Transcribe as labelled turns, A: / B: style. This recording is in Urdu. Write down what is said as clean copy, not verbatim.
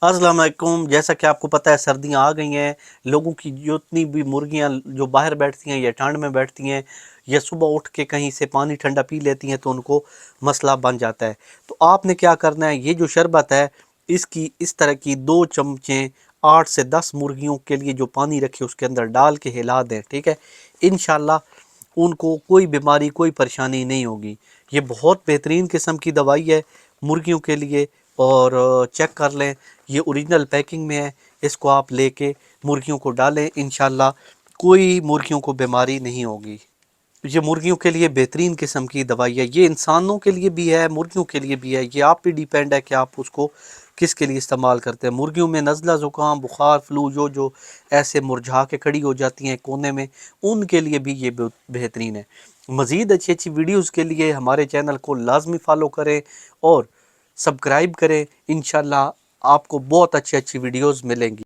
A: السلام علیکم۔ جیسا کہ آپ کو پتہ ہے سردیاں آ گئی ہیں، لوگوں کی جتنی بھی مرغیاں جو باہر بیٹھتی ہیں یا ٹھنڈ میں بیٹھتی ہیں یا صبح اٹھ کے کہیں سے پانی ٹھنڈا پی لیتی ہیں تو ان کو مسئلہ بن جاتا ہے۔ تو آپ نے کیا کرنا ہے، یہ جو شربت ہے اس طرح کی 2 چمچے 8 سے 10 مرغیوں کے لیے جو پانی رکھے اس کے اندر ڈال کے ہلا دیں، ٹھیک ہے؟ انشاءاللہ ان کو کوئی بیماری کوئی پریشانی نہیں ہوگی۔ یہ بہت بہترین قسم کی دوائی ہے مرغیوں کے لیے، اور چیک کر لیں یہ اوریجنل پیکنگ میں ہے۔ اس کو آپ لے کے مرغیوں کو ڈالیں، انشاءاللہ کوئی مرغیوں کو بیماری نہیں ہوگی۔ یہ مرغیوں کے لیے بہترین قسم کی دوائی ہے، یہ انسانوں کے لیے بھی ہے مرغیوں کے لیے بھی ہے، یہ آپ پہ ڈیپینڈ ہے کہ آپ اس کو کس کے لیے استعمال کرتے ہیں۔ مرغیوں میں نزلہ زکام بخار فلو جو ایسے مرجھا کے کھڑی ہو جاتی ہیں کونے میں، ان کے لیے بھی یہ بہترین ہے۔ مزید اچھی اچھی ویڈیوز کے لیے ہمارے چینل کو لازمی فالو کریں اور سبسکرائب کریں، انشاءاللہ آپ کو بہت اچھی اچھی ویڈیوز ملیں گی۔